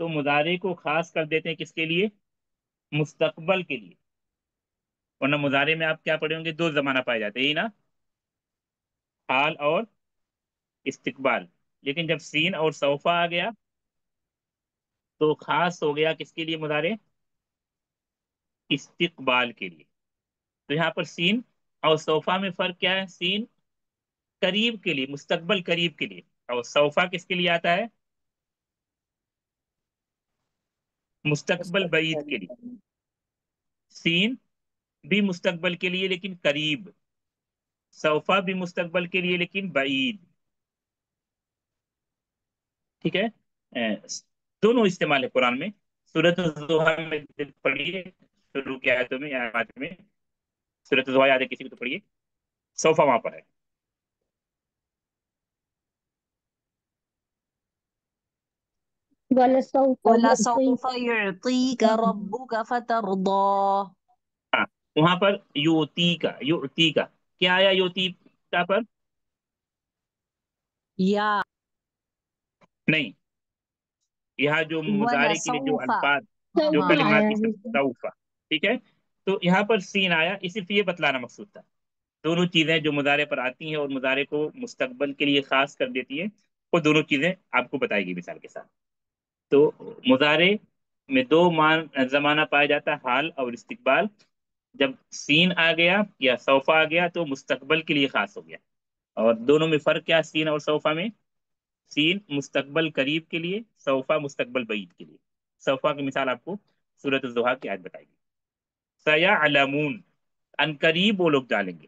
تو مضارع کو خاص کر دیتے ہیں کس کے لیے؟ مستقبل کے لیے. ورنہ مضارع میں آپ کیا پڑھیں گے؟ دو زمانہ پائے جاتے ہیں، یہی نا، حال اور استقبال. لیکن جب سین اور سوفا آ گیا تو خاص ہو گیا کس کے لیے مضارع؟ استقبال کے لیے. تو یہاں پر سین اور سوفا میں فرق کیا ہے؟ سین قریب کے لیے، مستقبل قریب کے لیے، اور سوفا کس کے لیے آتا ہے؟ مستقبل بعید مستقبل کے لیے. سین بھی مستقبل کے لیے لیکن قریب، سوفا بھی مستقبل کے لیے لیکن بعید. ٹھیک ہے. دونوں استعمال ہے قرآن میں. سورۃ الضحیٰ میں پڑھیے، شروع کی آیتوں میں یا آیات میں سورۃ الضحیٰ یاد ہے کسی کو تو پڑھیے. سوفا وہاں پر ہے. ولسوف ولسوف يعطيك يعطيك ربك فترضى. ہاں، وہاں پر یوتی کا کیا آیا؟ یوتی کا پر یا نہیں، یہاں جو مضارع کے لیے جو ولسوف. الفاظ، جو سوف ہاں کلمات آیا کی ہے. سوفا. ٹھیک ہے. تو یہاں پر سین آیا، صرف یہ بتلانا مقصود تھا. دونوں چیزیں جو مضارع پر آتی ہیں اور مضارع کو مستقبل کے لیے خاص کر دیتی ہیں، وہ دونوں چیزیں آپ کو بتائی گئی مثال کے ساتھ. تو مضارع میں دو زمانہ پایا جاتا ہے، حال اور استقبال. جب سین آ گیا یا سوفا آ گیا تو مستقبل کے لیے خاص ہو گیا. اور دونوں میں فرق کیا سین اور سوفا میں؟ سین مستقبل قریب کے لیے، سوفا مستقبل بعید کے لیے. سوفا کی مثال آپ کو سورۃ الضحیٰ کی آیت بتائے گی. سیعلمون، ان قریب وہ لوگ جانیں گے.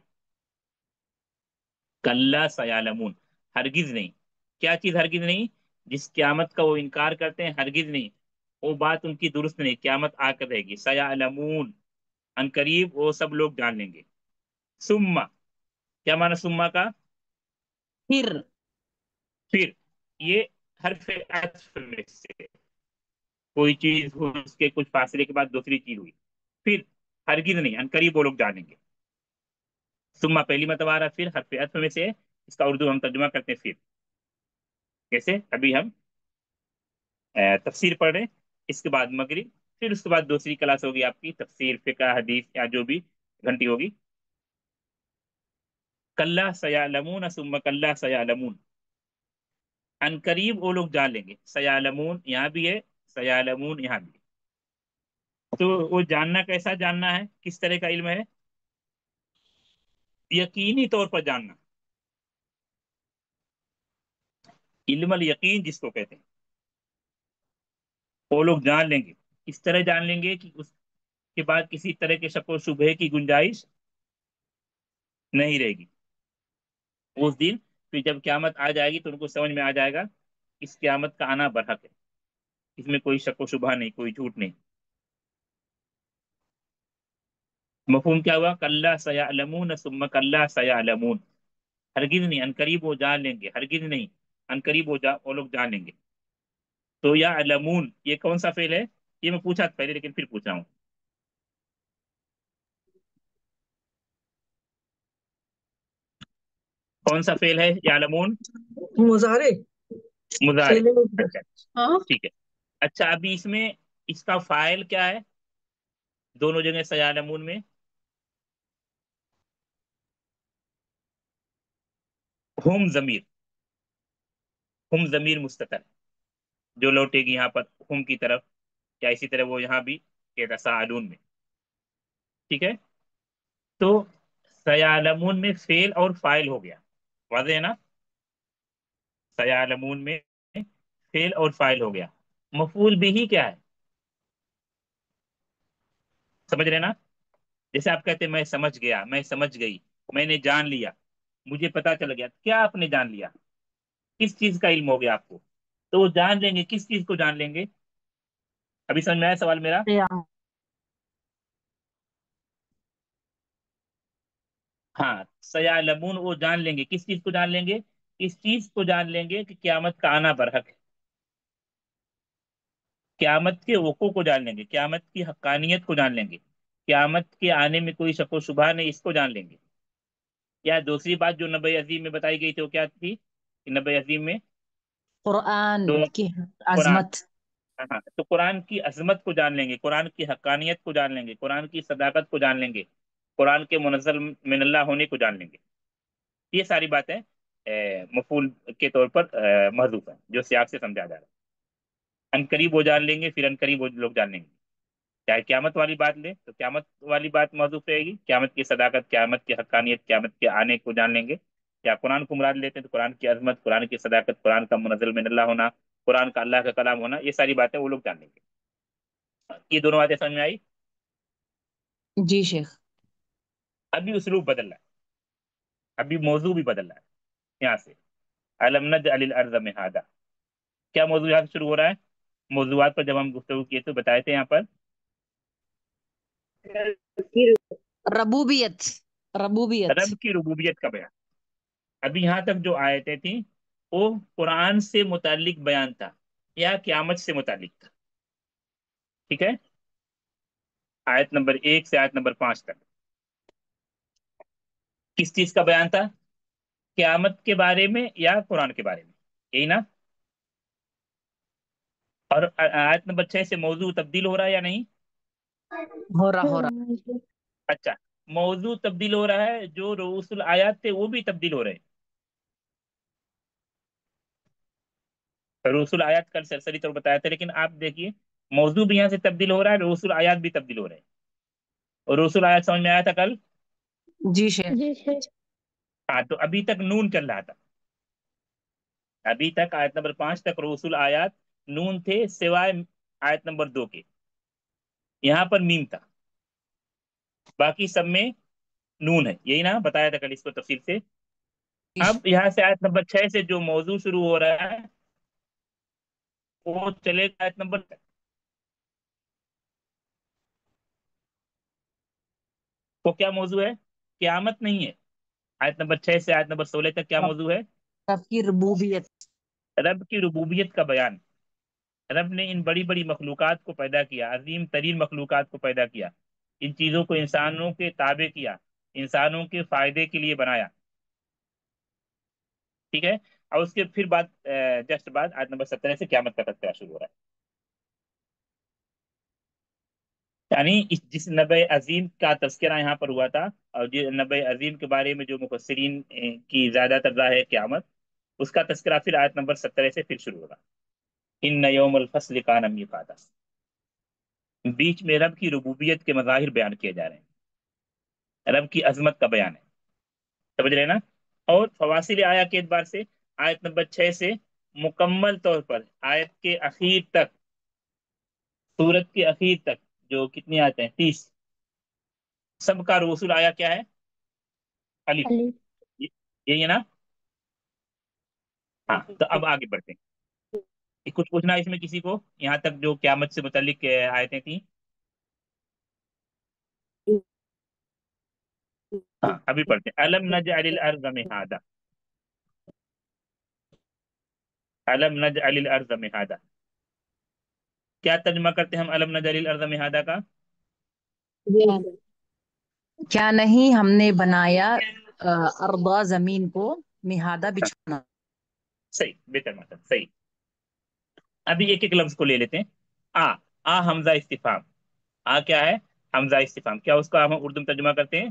کلا سیعلمون، ہرگز نہیں. کیا چیز ہرگز نہیں؟ جس قیامت کا وہ انکار کرتے ہیں، ہرگز نہیں، وہ بات ان کی درست نہیں. قیامت آ کر رہے گی. سیعلمون، ان قریب وہ سب لوگ جان لیں گے. ثم، کیا معنی ثم کا؟ پھر. پھر. یہ حرف عطف میں سے کوئی چیز ہو، اس کے کچھ فاصلے کے بعد دوسری چیز ہوئی. پھر ہرگز نہیں، ان قریب وہ لوگ جانیں گے. ثم پہلی مرتبہ آ رہا، پھر حرف عطف میں سے. اس کا اردو ہم ترجمہ کرتے ہیں پھر. کیسے؟ ابھی ہم تفسیر پڑھ رہے ہیں، اس کے بعد مغرب، پھر اس کے بعد دوسری کلاس ہوگی آپ کی تفسیر، فقہ، حدیث یا جو بھی گھنٹی ہوگی. کلا سیعلمون ثم کلا سیعلمون، ان قریب وہ لوگ جان لیں گے. سیعلمون یہاں بھی ہے، سیعلمون یہاں بھی ہے. تو وہ جاننا کیسا جاننا ہے؟ کس طرح کا علم ہے؟ یقینی طور پر جاننا، علم الیقین جس کو کہتے ہیں. وہ لوگ جان لیں گے. اس طرح جان لیں گے کہ اس کے بعد کسی طرح کے شک و شبہے کی گنجائش نہیں رہے گی. اس دن پھر جب قیامت آ جائے گی تو ان کو سمجھ میں آ جائے گا اس قیامت کا آنا برحق ہے، اس میں کوئی شک و شبہ نہیں، کوئی جھوٹ نہیں. مفہوم کیا ہوا؟ کلا سیعلمون ثم کلا سیعلمون، ہرگز نہیں، ان قریب وہ جان لیں گے. ہرگز نہیں، ان قریب وہ لوگ جان لیں گے. تو یا علمون یہ کون سا فعل ہے؟ یہ میں پوچھا تھا پہلے لیکن پھر پوچھ رہا ہوں. کون سا فعل ہے یا علمون؟ مضارع. مضارع. فعل مضارع. اچھا، ہاں. ٹھیک ہے. اچھا، ابھی اس میں اس کا فاعل کیا ہے دونوں جگہ سیعلمون میں؟ ہم ضمیر، ہم ضمیر مستتر جو لوٹے گی یہاں پر ہم کی طرف، یا اسی طرح وہ یہاں بھی یتساءلون میں. ٹھیک ہے. تو سیعلمون میں فعل اور فاعل ہو گیا، واضح ہے نا؟ سیعلمون میں فعل اور فاعل ہو گیا. مفعول بھی کیا ہے؟ سمجھ رہے نا؟ جیسے آپ کہتے ہیں میں سمجھ گیا، میں سمجھ گئی، میں نے جان لیا، مجھے پتا چل گیا. کیا آپ نے جان لیا؟ کس چیز کا علم ہو گیا آپ کو؟ تو وہ جان لیں گے، کس چیز کو جان لیں گے؟ ابھی سمجھ میں آیا سوال میرا؟ قیام. ہاں، سیعلمون وہ جان لیں گے، کس چیز کو جان لیں گے؟ اس چیز کو جان لیں گے کہ قیامت کا آنا برحق ہے. قیامت کے وقوع کو جان لیں گے، قیامت کی حقانیت کو جان لیں گے، قیامت کے آنے میں کوئی شک و شبہ نہیں، اس کو جان لیں گے. یا دوسری بات جو نبی عظیم میں بتائی گئی تھی وہ کیا تھی؟ کہ نبی عظیم میں قرآن تو کی قرآن، عظمت. ہاں، تو قرآن کی عظمت کو جان لیں گے، قرآن کی حقانیت کو جان لیں گے، قرآن کی صداقت کو جان لیں گے، قرآن کے منزل من اللہ ہونے کو جان لیں گے. یہ ساری باتیں مفعول کے طور پر محذوف ہیں، جو سیاق سے سمجھا جا رہا ہے. ان قریب وہ جان لیں گے، پھر ان قریب وہ لوگ جان لیں گے. چاہے قیامت والی بات لیں تو قیامت والی بات محذوف رہے گی، قیامت کی صداقت، قیامت کی حقانیت، قیامت کے آنے کو جان لیں گے. یا قرآن کو مراد لیتے ہیں تو قرآن کی عظمت، قرآن کی صداقت، قرآن کا منزل من اللہ ہونا، قرآن کا اللہ کا کلام ہونا، یہ ساری باتیں وہ لوگ جان لیں گے. یہ دونوں باتیں سمجھ میں آئی؟ جی شیخ. ابھی اسلوب بدل رہا ہے، ابھی موضوع بھی بدل رہا ہے. یہاں سے الم نجعل الارض مہادا، کیا موضوع یہاں سے شروع ہو رہا ہے؟ موضوعات پر جب ہم گفتگو کیے تو بتائے تھے یہاں پر ربوبیت. ربوبیت. رب کی ربوبیت کا بیان. ابھی یہاں تک جو آیتیں تھیں وہ قرآن سے متعلق بیان تھا یا قیامت سے متعلق تھا. ٹھیک ہے، آیت نمبر 1 سے آیت نمبر 5 تک کس چیز کا بیان تھا؟ قیامت کے بارے میں یا قرآن کے بارے میں، یہی نا؟ اور آیت نمبر 6 سے موضوع تبدیل ہو رہا ہے یا نہیں؟ ہو رہا. اچھا، موضوع تبدیل ہو رہا ہے، جو رؤوس الآیات تھے وہ بھی تبدیل ہو رہے ہیں. رؤوس الآیات کل سرسری طور بتایا تھا، لیکن آپ دیکھیے موضوع بھی یہاں سے تبدیل ہو رہا ہے، رؤوس الآیات بھی تبدیل ہو رہے ہیں. اور رؤوس الآیات سمجھ میں آیا تھا کل؟ جی شیخ. ہاں، تو ابھی تک نون چل رہا تھا، ابھی تک آیت نمبر 5 تک رؤوس الآیات نون تھے سوائے آیت نمبر 2 کے. یہاں پر میم تھا، باقی سب میں نون ہے، یہی نا؟ بتایا تھا کل اس کو تفصیل سے. اب یہاں سے آیت نمبر 6 سے جو موضوع شروع ہو رہا ہے وہ چلے گا آیت نمبر تک. وہ کیا موضوع ہے؟ قیامت نہیں ہے. آیت نمبر 6 سے آیت نمبر 16 تک کیا رب موضوع ہے؟ رب کی ربوبیت. رب کی ربوبیت کا بیان. رب نے ان بڑی بڑی مخلوقات کو پیدا کیا، عظیم ترین مخلوقات کو پیدا کیا، ان چیزوں کو انسانوں کے تابع کیا، انسانوں کے فائدے کے لیے بنایا. ٹھیک ہے، اور اس کے پھر بعد جسٹ بعد آیت نمبر 17 سے قیامت کا تذکرہ شروع ہو رہا ہے. یعنی جس نبی عظیم کا تذکرہ یہاں پر ہوا تھا، اور جس نبی عظیم کے بارے میں جو مفسرین کی زیادہ تر رائے ہے قیامت، اس کا تذکرہ پھر آیت نمبر 17 سے پھر شروع ہوگا. ان یوم الفصل کان میقاتا، بیچ میں رب کی ربوبیت کے مظاہر بیان کیے جا رہے ہیں، رب کی عظمت کا بیان ہے. سمجھ رہے ہیں نا؟ اور فواصل آیا کے اعتبار سے آیت نمبر 6 سے مکمل طور پر آیت کے اخیر تک، سورت کے اخیر تک، جو کتنی آیتیں ہیں 30، سب کا رسول آیا کیا ہے؟ الف. یہی ہے نا؟ ہاں، تو اب آگے بڑھتے ہیں. کچھ پوچھنا ہے اس میں کسی کو، یہاں تک جو قیامت سے متعلق آیتیں تھیں؟ ہاں، ابھی پڑھتے ہیں. الم نجعل الارض مہادا، الم نجعل الارض مہادا. کیا ترجمہ کرتے ہیں ہم الم نجعل الارض مہادا کا؟ کیا نہیں ہم نے بنایا ارضا زمین کو مہادا بچھونا. صحیح، بہتر مطلب صحیح. ابھی ایک ایک لفظ کو لے لیتے ہیں. آ آ حمزہ استفہام. آ کیا ہے؟ حمزہ استفہام. کیا اس کا ہم اردو میں ترجمہ کرتے ہیں؟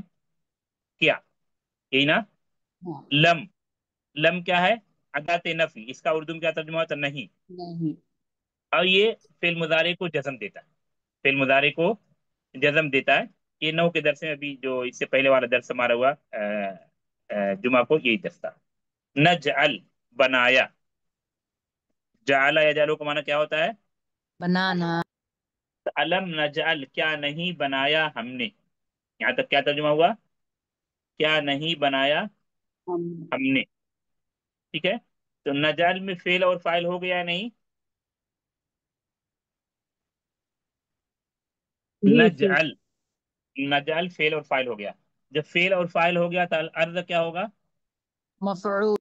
کیا، یہی نا؟ لم، لم کیا ہے؟ ادات نفی. اس کا اردو میں کیا ترجمہ ہوتا ہے؟ نہیں. نہیں. اور یہ فعل مضارع کو جزم دیتا ہے، فعل مضارع کو جزم دیتا ہے. یہ نو کے درس میں ابھی جو اس سے پہلے والا درس ہمارا ہوا جمعہ کو، یہی درس تھا. نجعل، بنایا. جعل یا جعلو کا معنی کیا ہوتا ہے؟ بنانا. علم نجعل، کیا نہیں بنایا ہم نے. یہاں تک کیا ترجمہ ہوا؟ کیا نہیں بنایا ہم نے. ٹھیک ہے، تو نجعل میں فعل اور فاعل ہو گیا یا نہیں؟ نجعل، نجعل فعل اور فاعل ہو گیا. جب فعل اور فاعل ہو گیا تو الارض کیا ہوگا؟ مفعول.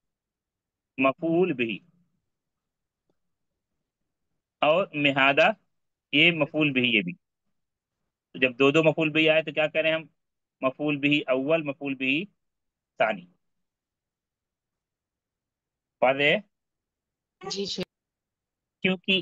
مفعول بھی. اور مہادہ یہ مفعول بھی، یہ بھی. تو جب دو دو مفعول بھی آئے تو کیا کریں ہم؟ مفعول بھی اول، مفعول بھی ثانی. واضح ہے؟ جی شیخ. کیونکہ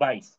22।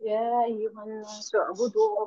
يا أيها الناس اعبدوا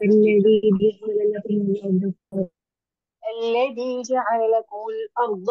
الذي جعل لكم الأرض الذي جعل لكم الأرض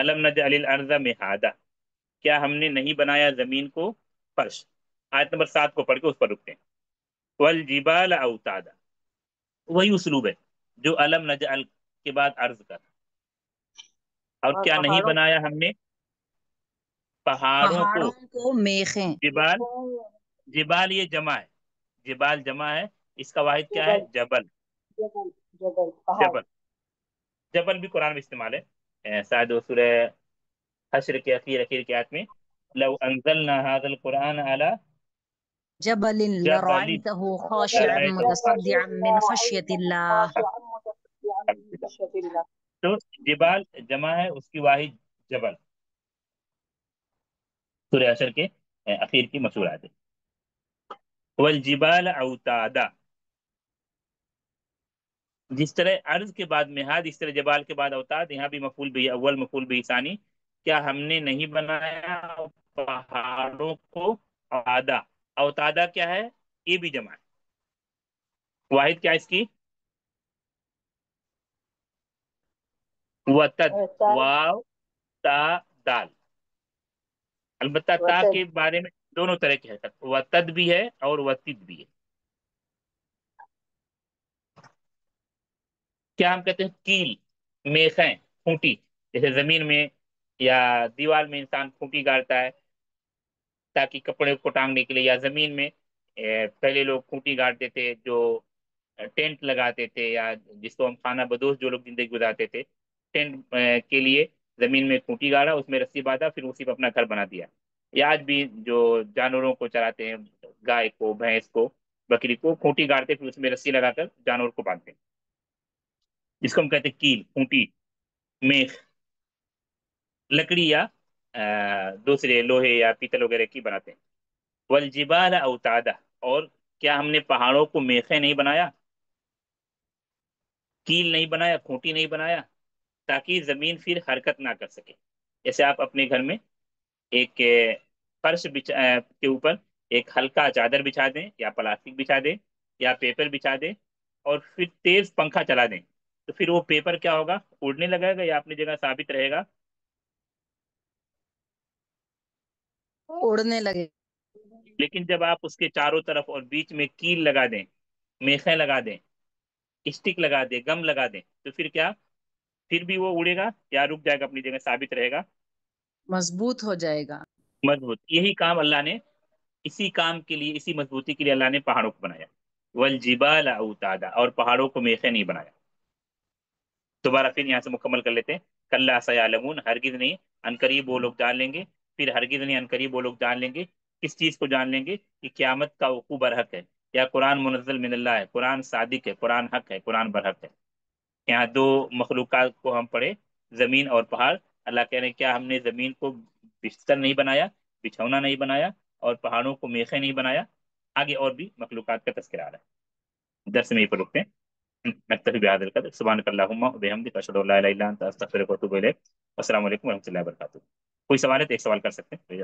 الم نجعل الارض مہادا، کیا ہم نے نہیں بنایا زمین کو فرش؟ آیت نمبر 7 کو پڑھ کے اس پر رکتے ہیں. والجبال اوتادا، وہی اسلوب ہے جو الم نجعل کے بعد عرض کا تھا. اور اور کیا نہیں پہاڑوں بنایا ہم نے پہاڑوں کو؟ پہاڑوں کو میخیں. جبال، جبال یہ جمع ہے، جبال جمع ہے، اس کا واحد کیا ہے؟ جبل جبل. جبل جبل پہاڑ. جبل، جبل بھی قرآن میں استعمال ہے. شاید وہ سورہ حشر کے اخیر کی آیت میں لو انزلنا هذا القرآن على جبل جبل لرأيته خاشعا جبل لرأيته متصدعا من خشية لرأيته الله. خاشعا متصدعا من خشية الله. تو جبال جمع ہے، اس کی واحد جبل. سورہ حشر کے اخیر کی مشہور آیت ہے. والجبال اوتادا، جس طرح عرض کے بعد مہاد، اس طرح جبال کے بعد اوتاد. یہاں بھی مفعول بھی اول، مفعول بھی ثانی. کیا ہم نے نہیں بنایا پہاڑوں کو اوتادا؟ اوتادا کیا ہے؟ یہ بھی جمع ہے. واحد کیا ہے اس کی؟ وتد، وتد واو تا دال. البتہ تا وتد کے بارے میں دونوں طرح کی ہے، وتد بھی ہے اور وتد بھی ہے. کیا ہم کہتے ہیں؟ کیل، میخیں، کھوٹی. جیسے زمین میں یا دیوار میں انسان کھوٹی گاڑتا ہے تاکہ کپڑے کو ٹانگنے کے لیے، یا زمین میں پہلے لوگ کھوٹی گاڑتے تھے جو ٹینٹ لگاتے تھے، یا جس کو ہم خانہ بدوش جو لوگ زندگی گزارتے تھے، ٹینٹ کے لیے زمین میں کھوٹی گاڑا، اس میں رسی باندھا، پھر اسی پہ اپنا گھر بنا دیا. یا آج بھی جو جانوروں کو چراتے ہیں، گائے کو، بھینس کو، بکری کو، کھوٹی گاڑتے پھر اس میں رسی لگا کر جانور کو باندھتے ہیں، جس کو ہم کہتے ہیں کیل، کھوٹی، میخ. لکڑی یا دوسرے لوہے یا پیتل وغیرہ کی بناتے ہیں. والجبال اوتادا، اور کیا ہم نے پہاڑوں کو میخیں نہیں بنایا، کیل نہیں بنایا، کھوٹی نہیں بنایا، تاکہ زمین پھر حرکت نہ کر سکے. جیسے آپ اپنے گھر میں ایک فرش کے اوپر ایک ہلکا چادر بچھا دیں، یا پلاسٹک بچھا دیں، یا پیپر بچھا دیں، اور پھر تیز پنکھا چلا دیں، تو پھر وہ پیپر کیا ہوگا؟ اڑنے لگے گا یا اپنی جگہ ثابت رہے گا؟ اڑنے لگے. لیکن جب آپ اس کے چاروں طرف اور بیچ میں کیل لگا دیں، میخیں لگا دیں، اسٹک لگا دیں، گم لگا دیں، تو پھر کیا؟ پھر بھی وہ اڑے گا یا رک جائے گا، اپنی جگہ ثابت رہے گا؟ مضبوط ہو جائے گا. مضبوط. یہی کام اللہ نے، اسی کام کے لیے، اسی مضبوطی کے لیے اللہ نے پہاڑوں کو بنایا. والجبال اوتادا، اور پہاڑوں کو میخیں نہیں بنایا. دوبارہ پھر یہاں سے مکمل کر لیتے ہیں. کلا سیعلمون، ہرگز نہیں، ان قریب وہ لوگ جان لیں گے. پھر ہرگز نہیں، ان قریب وہ لوگ جان لیں گے. کس چیز کو جان لیں گے؟ کہ قیامت کا وقوع برحق ہے، یا قرآن منزل من اللہ ہے، قرآن صادق ہے، قرآن حق ہے، قرآن برحق ہے. یہاں دو مخلوقات کو ہم پڑھے، زمین اور پہاڑ. اللہ کہہ رہے ہیں کیا ہم نے زمین کو بستر نہیں بنایا، بچھونا نہیں بنایا، اور پہاڑوں کو میخیں نہیں بنایا؟ آگے اور بھی مخلوقات کا تذکرہ آ رہا ہے. درس میں یہ پر رکتے ہیں. نکتفی بهذا القدر. سبحانك اللهم وبحمدك اشهد ان لا اله الا انت استغفرك واتوب اليك. السلام علیکم ورحمۃ اللہ وبرکاتہ. کوئی سوال ہے تو ایک سوال کر سکتے ہیں.